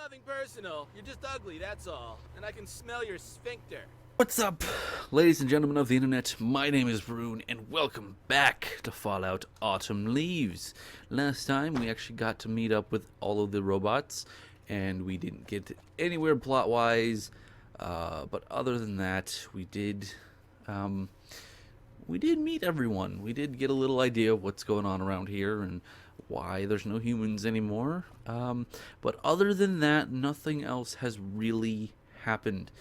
nothing personal. You're just ugly, that's all. And I can smell your sphincter. What's up, ladies and gentlemen of the internet? My name is Rune, and welcome back to Fallout Autumn Leaves. Last time, we actually got to meet up with all of the robots, and we didn't get anywhere plot-wise, but other than that, we did meet everyone. We did get a little idea of what's going on around here, and why there's no humans anymore. But other than that, nothing else has really happened.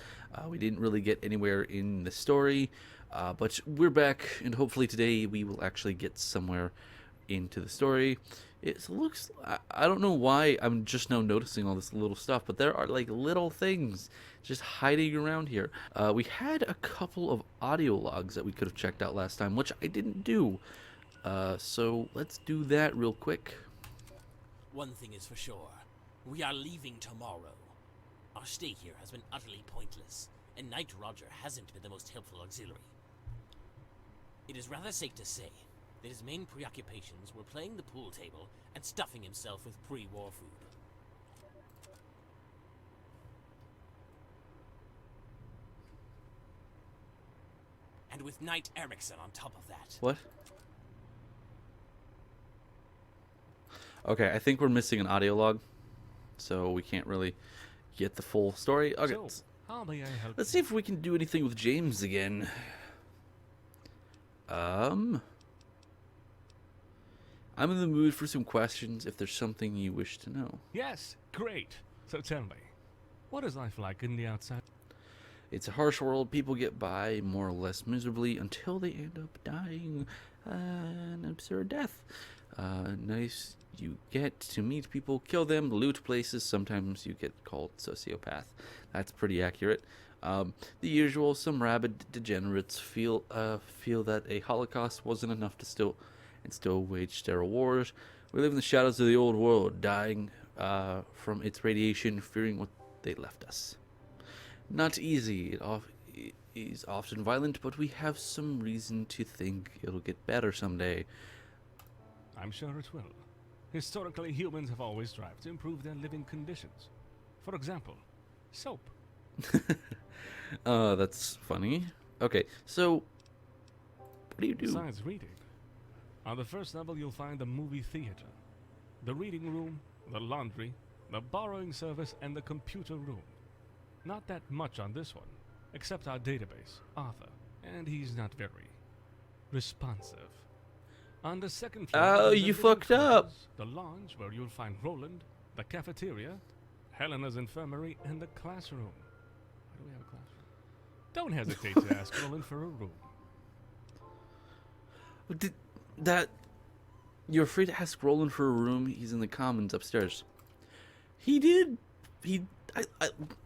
We didn't really get anywhere in the story, but we're back, and hopefully today we will actually get somewhere into the story. It looks, I don't know why I'm just now noticing all this little stuff, but there are like little things just hiding around here. We had a couple of audio logs that we could have checked out last time, which I didn't do. So let's do that real quick. One thing is for sure, we are leaving tomorrow. Our stay here has been utterly pointless, and Knight Roger hasn't been the most helpful auxiliary. It is rather safe to say that his main preoccupations were playing the pool table and stuffing himself with pre-war food. And with Knight Erickson on top of that. What? Okay, I think we're missing an audio log, so we can't really get the full story. Okay, So, how may I help let's see if we can do anything with James again. I'm in the mood for some questions if there's something you wish to know. Yes, great. So tell me, what is life like in the outside? It's a harsh world. People get by more or less miserably until they end up dying an absurd death. Nice, you get to meet people, kill them, loot places. Sometimes you get called sociopath. That's pretty accurate. The usual. Some rabid degenerates feel that a Holocaust wasn't enough to still wage sterile wars. We live in the shadows of the old world, dying from its radiation, fearing what they left us. Not easy. It is often violent, but we have some reason to think it'll get better someday. I'm sure it will. Historically, humans have always strived to improve their living conditions. For example, soap. That's funny. Okay, so what do you do? Besides reading, on the first level you'll find the movie theater, the reading room, the laundry, the borrowing service, and the computer room. Not that much on this one, except our database, Arthur, and he's not very responsive. On the second floor, Oh, there's the you living fucked up. quarters, the lounge where you'll find Roland, the cafeteria, Helena's infirmary, and the classroom. Why do we have a classroom? Don't hesitate to ask Roland for a room. You're free to ask Roland for a room. He's in the commons upstairs.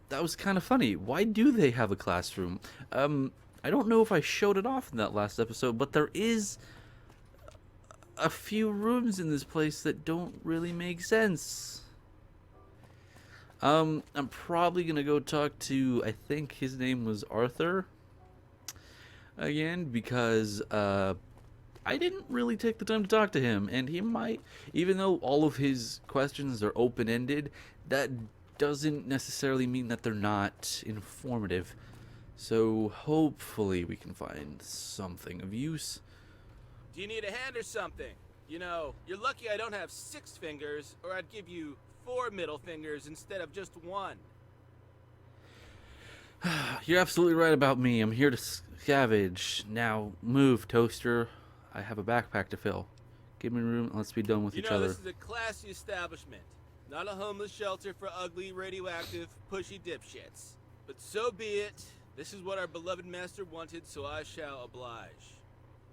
That was kind of funny. Why do they have a classroom? I don't know if I showed it off in that last episode, but there is a few rooms in this place that don't really make sense. I'm probably gonna go talk to, I think his name was Arthur again, because I didn't really take the time to talk to him, and he might, even though all of his questions are open-ended, that doesn't necessarily mean that they're not informative. So hopefully we can find something of use. Do you need a hand or something? You know, you're lucky I don't have 6 fingers, or I'd give you 4 middle fingers instead of just 1. You're absolutely right about me. I'm here to scavenge. Now move, Toaster. I have a backpack to fill. Give me room. Let's be done with You each know, other. this is a classy establishment. Not a homeless shelter for ugly, radioactive, pushy dipshits. But so be it. This is what our beloved master wanted, so I shall oblige.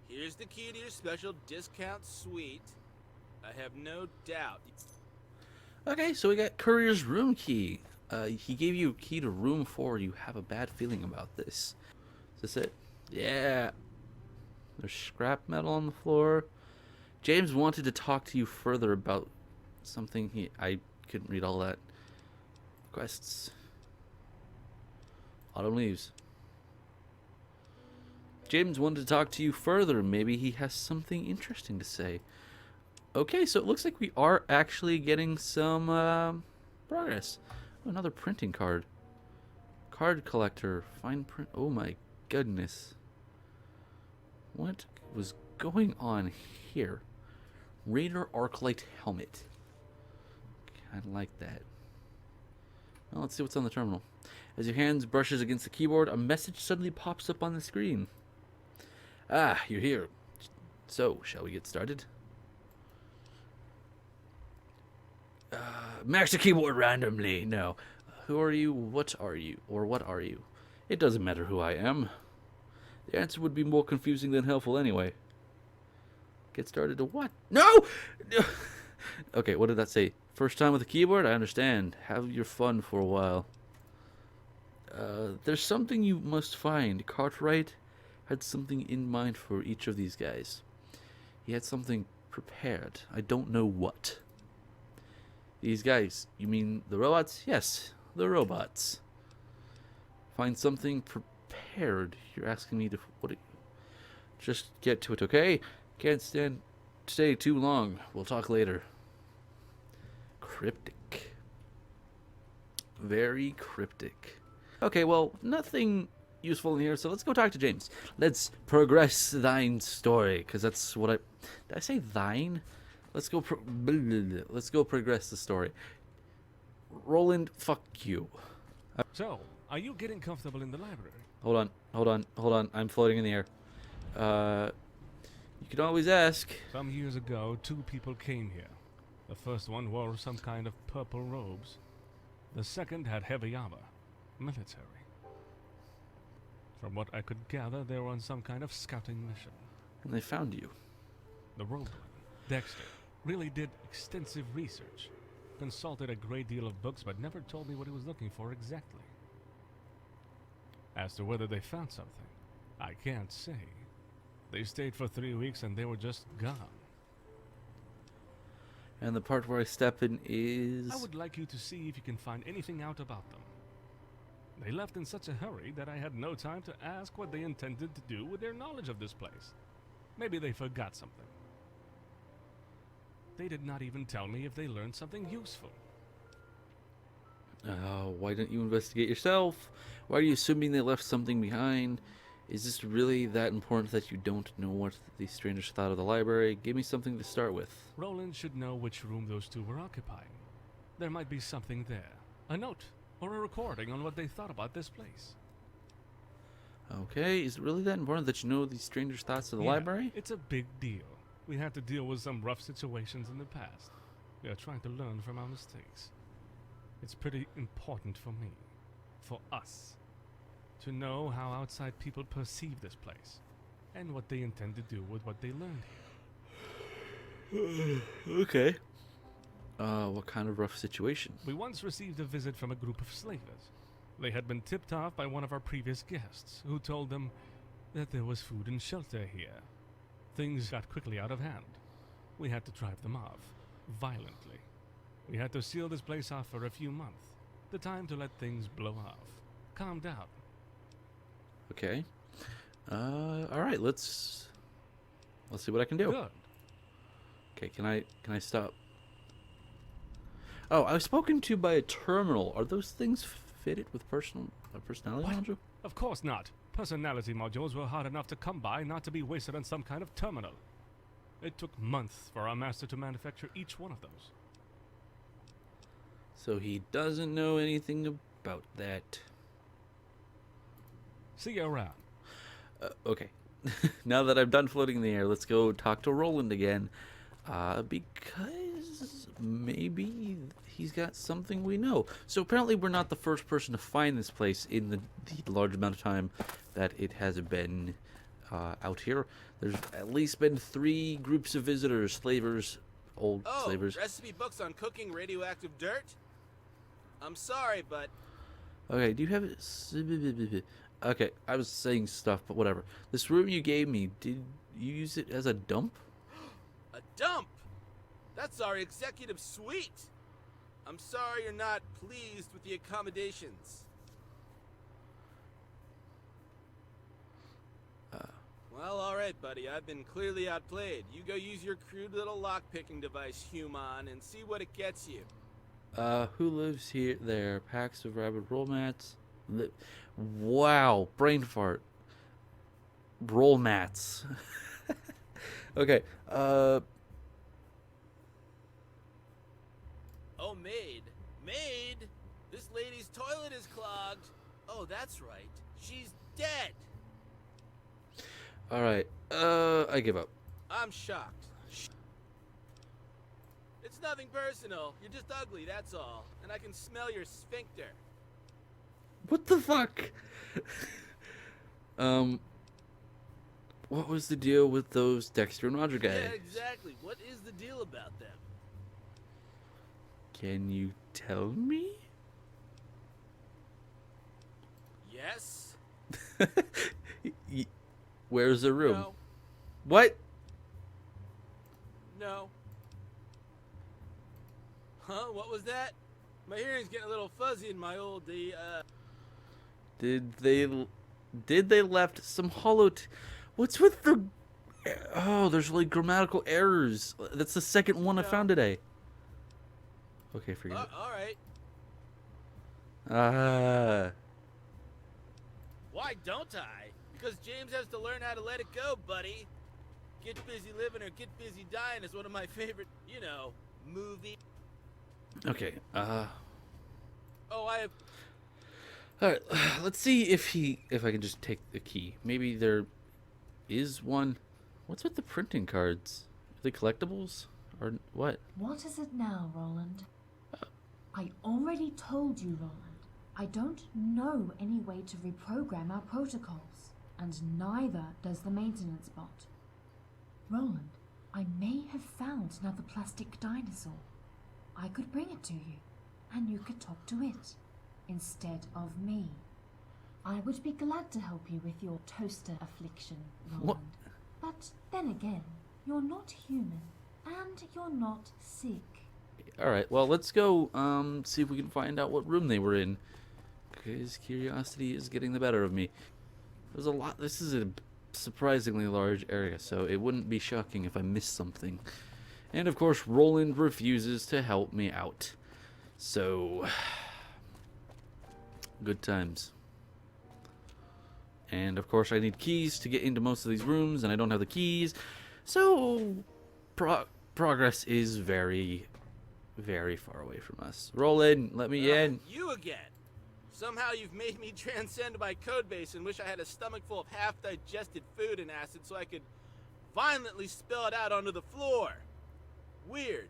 Here's the key to your special discount suite. I have no doubt. Okay, so we got Courier's room key. He gave you a key to room 4. You have a bad feeling about this. Is this it? Yeah. There's scrap metal on the floor. James wanted to talk to you further about something. I couldn't read all that. Quests. Autumn Leaves. James wanted to talk to you further. Maybe he has something interesting to say. Okay, so it looks like we are actually getting some progress. Another printing card. Card collector. Fine print. Oh my goodness. What was going on here? Raider Arclight helmet. Kinda like that. Well, let's see what's on the terminal. As your hands brushes against the keyboard, a message suddenly pops up on the screen. Ah, you're here. So, shall we get started? Max the keyboard randomly. No. Who are you? What are you? Or what are you? It doesn't matter who I am. The answer would be more confusing than helpful anyway. Get started to what? No! Okay, what did that say? First time with a keyboard? I understand. Have your fun for a while. There's something you must find. Cartwright had something in mind for each of these guys. He had something prepared. I don't know what. These guys, you mean the robots? Yes, the robots. Find something prepared. You're asking me to... Just get to it, okay? Can't stay too long. We'll talk later. Cryptic. Very cryptic. Okay, well, nothing useful in here, so let's go talk to James. Let's progress thine story, because that's what I... Did I say thine? Let's go progress the story. Roland, fuck you. So, are you getting comfortable in the library? Hold on. I'm floating in the air. You can always ask. Some years ago, 2 people came here. The first one wore some kind of purple robes. The second had heavy armor. Military. From what I could gather, they were on some kind of scouting mission. And they found you. The robed one, Dexter, really did extensive research. Consulted a great deal of books, but never told me what he was looking for exactly. As to whether they found something, I can't say. They stayed for 3 weeks and they were just gone. And the part where I step in is... I would like you to see if you can find anything out about them. They left in such a hurry that I had no time to ask what they intended to do with their knowledge of this place. Maybe they forgot something. They did not even tell me if they learned something useful. Why don't you investigate yourself? Why are you assuming they left something behind? Is this really that important that you don't know what these strangers thought of the library? Give me something to start with. Roland should know which room those 2 were occupying. There might be something there. A note or a recording on what they thought about this place. Okay, is it really that important that you know these strangers' thoughts of the library? It's a big deal. We had to deal with some rough situations in the past. We are trying to learn from our mistakes. It's pretty important for me, for us, to know how outside people perceive this place, and what they intend to do with what they learned here. Okay. What kind of rough situation? We once received a visit from a group of slavers. They had been tipped off by one of our previous guests, who told them that there was food and shelter here. Things got quickly out of hand. We had to drive them off, violently. We had to seal this place off for a few months. The time to let things blow off. Calm down. Okay. Alright, let's see what I can do. Good. Okay, can I stop? Oh, I was spoken to by a terminal. Are those things fitted with personality What? module? Of course not. Personality modules were hard enough to come by, not to be wasted on some kind of terminal. It took months for our master to manufacture each one of those. So he doesn't know anything about that. See you around. Okay. Now that I'm done floating in the air, let's go talk to Roland again. Because maybe he's got something we know. So apparently we're not the first person to find this place in the large amount of time that it has been out here. There's at least been 3 groups of visitors, slavers, old slavers. Recipe books on cooking radioactive dirt? I'm sorry, but... Okay, do you have it? Okay, I was saying stuff, but whatever. This room you gave me, did you use it as a dump? A dump? That's our executive suite. I'm sorry you're not pleased with the accommodations. Well, alright, buddy. I've been clearly outplayed. You go use your crude little lock-picking device, Human, and see what it gets you. Who lives here? There. Packs of rabid roll mats. Wow. Brain fart. Roll mats. Okay. Oh, maid. Maid! This lady's toilet is clogged. Oh, that's right. She's dead. Alright. I give up. I'm shocked. It's nothing personal. You're just ugly, that's all. And I can smell your sphincter. What the fuck? What was the deal with those Dexter and Roger guys? Yeah, exactly. What is the deal about them? Can you tell me? Yes? Where's the room? No. What? No. Huh? What was that? My hearing's getting a little fuzzy in my old, Did they left some hollow What's with the Oh, there's like grammatical errors. That's the second one I No. found today. Okay, forget it. Alright. Why don't I? Because James has to learn how to let it go, buddy. Get busy living or get busy dying is one of my favorite, movie. Okay, Oh, I have... alright, let's see if I can just take the key. Maybe there is one. What's with the printing cards? Are they collectibles? Or what? What is it now, Roland? I already told you, Roland. I don't know any way to reprogram our protocols, and neither does the maintenance bot. Roland, I may have found another plastic dinosaur. I could bring it to you, and you could talk to it, instead of me. I would be glad to help you with your toaster affliction, Roland. What? But then again, you're not human, and you're not sick. Alright, well, let's go see if we can find out what room they were in. Because curiosity is getting the better of me. There's a lot. This is a surprisingly large area, so it wouldn't be shocking if I missed something. And of course, Roland refuses to help me out. So, good times. And of course, I need keys to get into most of these rooms, and I don't have the keys. So, progress is very, very far away from us. Roland, let me in. You again. Somehow you've made me transcend my codebase and wish I had a stomach full of half-digested food and acid so I could violently spill it out onto the floor. Weird.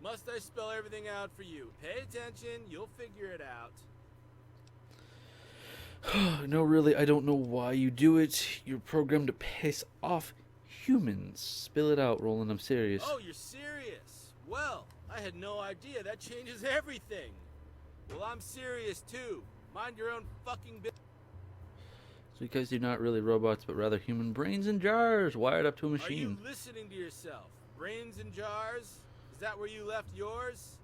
Must I spell everything out for you? Pay attention, you'll figure it out. No, really, I don't know why you do it. You're programmed to piss off humans. Spill it out, Roland, I'm serious. Oh, you're serious? Well, I had no idea. That changes everything. Well, I'm serious too. Mind your own fucking business. It's because you're not really robots, but rather human brains in jars wired up to a Are machine. you listening to yourself? Brains in jars? Is that where you left yours?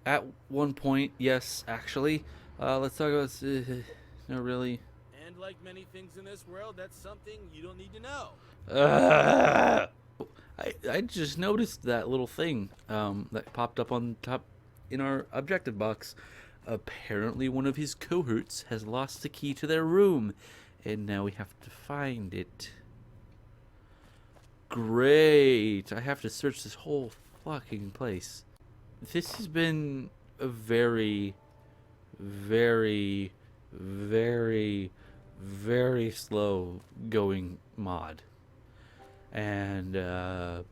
At one point, yes, actually. Let's talk about... no, really. And like many things in this world, that's something you don't need to know. I just noticed that little thing that popped up on top in our objective box. Apparently one of his cohorts has lost the key to their room, and now we have to find it. Great! I have to search this whole fucking place. This has been a very, very, very, very slow going mod. And I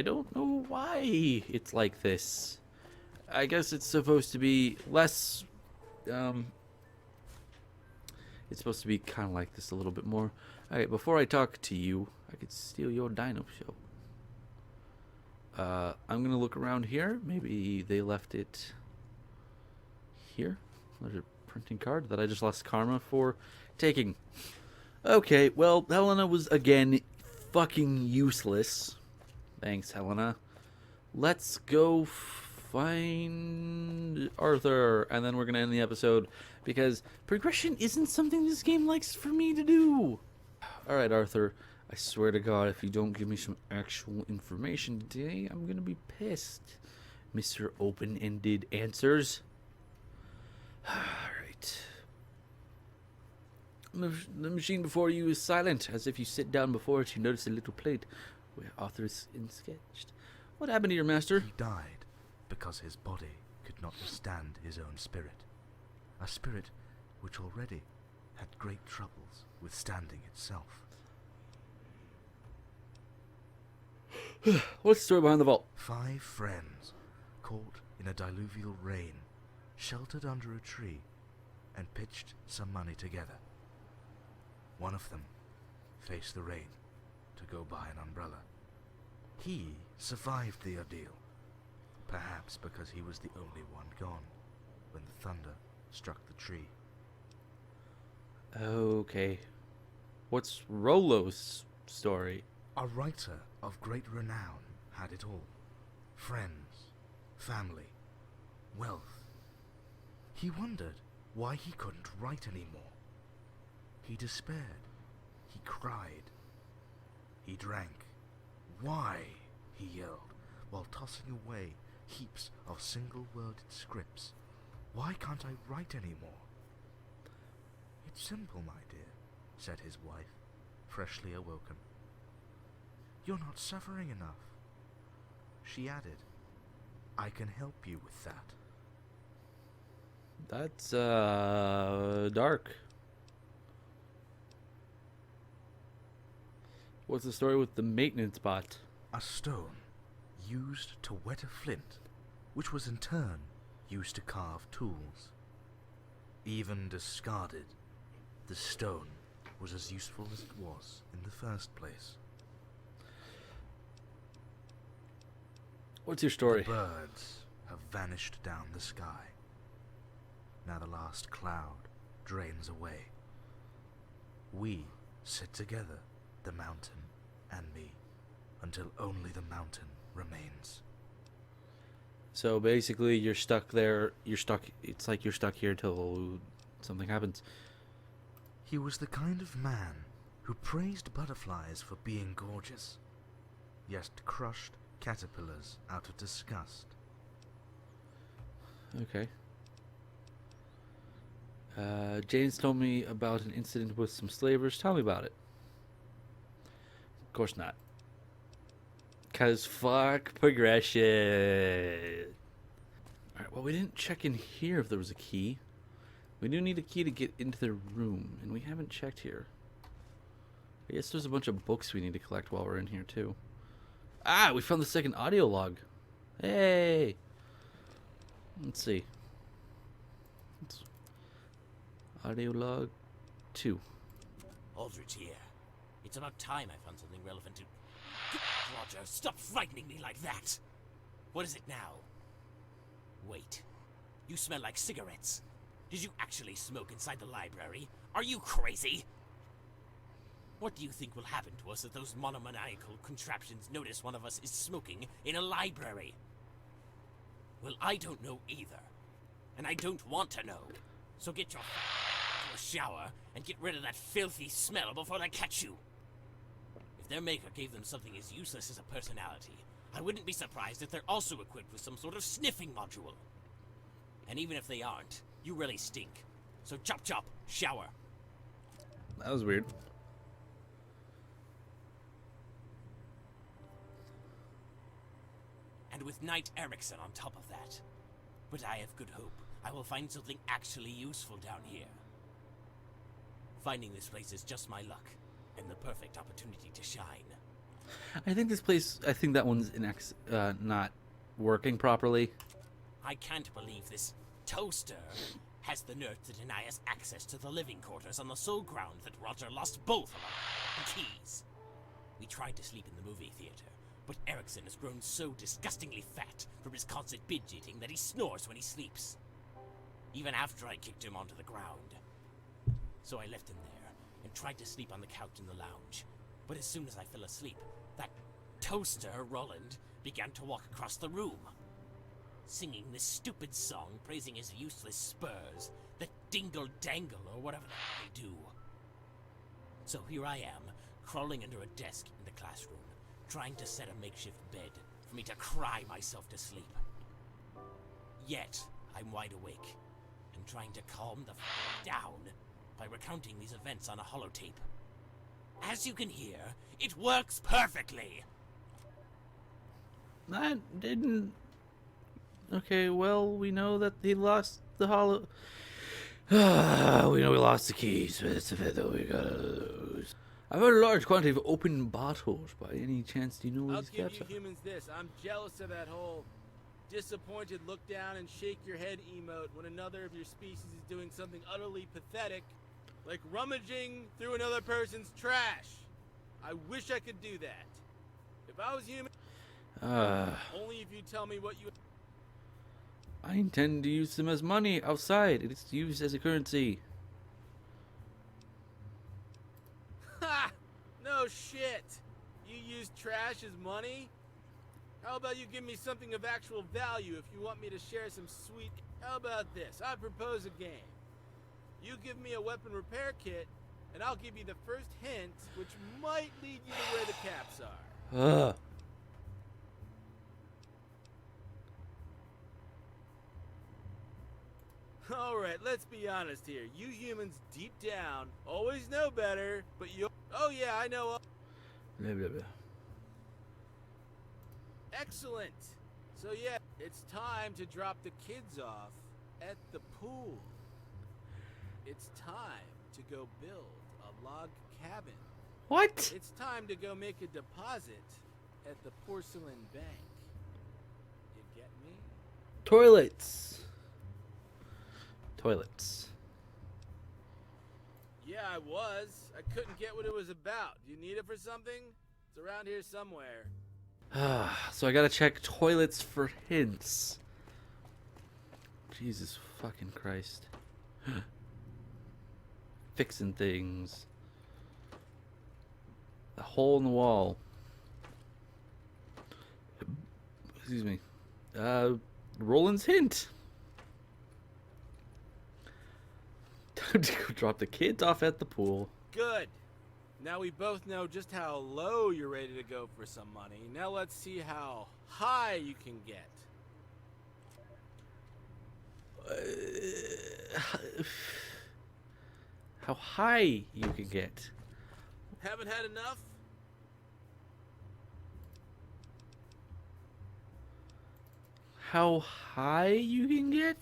don't know why it's like this. I guess it's supposed to be less, it's supposed to be kind of like this a little bit more. Alright, before I talk to you, I could steal your dino show. I'm gonna look around here. Maybe they left it here. There's a printing card that I just lost karma for taking. Okay, well, Helena was again fucking useless. Thanks, Helena. Let's go find Arthur, and then we're gonna end the episode because progression isn't something this game likes for me to do. Alright, Arthur, I swear to God, if you don't give me some actual information today, I'm gonna be pissed. Mr. Open-Ended Answers. Alright. The machine before you is silent. As if you sit down before it, you notice a little plate where authors sketched. What happened to your master? He died because his body could not withstand his own spirit. A spirit which already had great troubles withstanding itself. What's the story behind the vault? 5 friends, caught in a diluvial rain, sheltered under a tree, and pitched some money together. One of them faced the rain to go buy an umbrella. He survived the ordeal, perhaps because he was the only one gone when the thunder struck the tree. Okay. What's Rolo's story? A writer of great renown had it all. Friends, family, wealth. He wondered why he couldn't write anymore. He despaired. He cried. He drank. Why? He yelled, while tossing away heaps of single-worded scripts. Why can't I write anymore? It's simple, my dear, said his wife, freshly awoken. You're not suffering enough. She added, I can help you with that. That's, dark. What's the story with the maintenance bot? A stone used to wet a flint, which was in turn used to carve tools. Even discarded, the stone was as useful as it was in the first place. What's your story? The birds have vanished down the sky. Now the last cloud drains away. We sit together, the mountain and me, until only the mountain remains. So basically, you're stuck there. You're stuck. It's like you're stuck here till something happens. He was the kind of man who praised butterflies for being gorgeous, yet crushed caterpillars out of disgust. Okay. James told me about an incident with some slavers. Tell me about it. Of course not. Cause fuck progression. Alright, well, we didn't check in here if there was a key. We do need a key to get into the room, and we haven't checked here. I guess there's a bunch of books we need to collect while we're in here too. Ah, we found the second audio log. Hey! Let's see. Audio log 2. Aldrich here. It's about time I found something relevant to... Roger, stop frightening me like that! What is it now? Wait. You smell like cigarettes. Did you actually smoke inside the library? Are you crazy? What do you think will happen to us if those monomaniacal contraptions notice one of us is smoking in a library? Well, I don't know either. And I don't want to know. So get your to a shower and get rid of that filthy smell before they catch you. If their maker gave them something as useless as a personality, I wouldn't be surprised if they're also equipped with some sort of sniffing module. And even if they aren't, you really stink. So chop chop, shower. That was weird. And with Knight Erickson on top of that. But I have good hope. I will find something actually useful down here. Finding this place is just my luck, and the perfect opportunity to shine. I think this place, I think that one's not working properly. I can't believe this toaster has the nerve to deny us access to the living quarters on the sole ground that Roger lost both of our keys. We tried to sleep in the movie theater, but Erickson has grown so disgustingly fat from his constant binge eating that he snores when he sleeps. Even after I kicked him onto the ground. So I left him there and tried to sleep on the couch in the lounge. But as soon as I fell asleep, that toaster, Roland, began to walk across the room, singing this stupid song praising his useless spurs, the dingle dangle or whatever the hell they do. So here I am, crawling under a desk in the classroom, trying to set a makeshift bed for me to cry myself to sleep. Yet, I'm wide awake, and trying to calm the down by recounting these events on a holotape. As you can hear, it works perfectly! That didn't... Okay, well, we know that he lost the holo... we know we lost the keys, but it's a bit that we gotta lose. I've heard a large quantity of open bottles. By any chance, do you know where I'll these give caps you are? humans this. I'm jealous of that whole disappointed look down and shake your head emote when another of your species is doing something utterly pathetic, like rummaging through another person's trash. I wish I could do that. If I was human, only if you tell me what you... I intend to use them as money outside. It's used as a currency. Ha! No shit! You use trash as money? How about you give me something of actual value if you want me to share some sweet... How about this? I propose a game. You give me a weapon repair kit, and I'll give you the first hint, which might lead you to where the caps are. Ugh. Alright, let's be honest here. You humans deep down always know better, but you... Oh yeah, I know... Blah, blah, blah. Excellent! So yeah, it's time to drop the kids off at the pool. It's time to go build a log cabin. What? It's time to go make a deposit at the porcelain bank. You get me? Toilets. Toilets. Yeah, I was. I couldn't get what it was about. Do you need it for something? It's around here somewhere. So I gotta check toilets for hints. Jesus fucking Christ. Fixing things. A hole in the wall. Excuse me. Roland's hint. Time to go drop the kids off at the pool. Good. Now we both know just how low you're ready to go for some money. Now let's see how high you can get. How high you can get. Haven't had enough? How high you can get?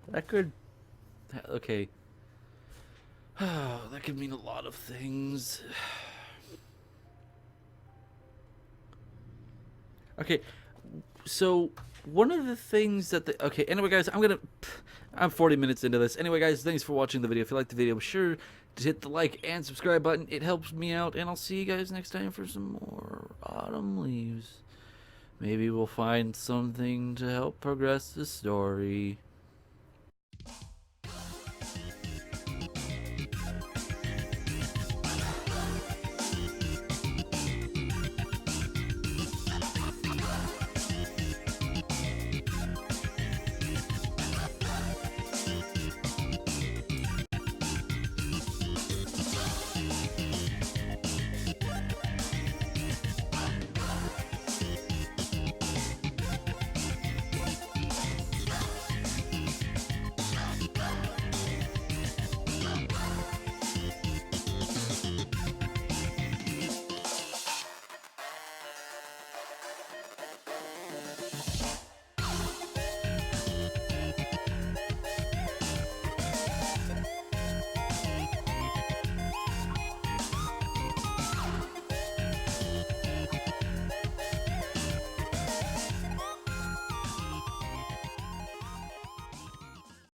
That could... Okay. That could mean a lot of things. Okay, so one of the things that the... Okay, anyway, guys, I'm 40 minutes into this. Anyway, guys, thanks for watching the video. If you liked the video, be sure to hit the like and subscribe button. It helps me out, and I'll see you guys next time for some more Autumn Leaves. Maybe we'll find something to help progress the story.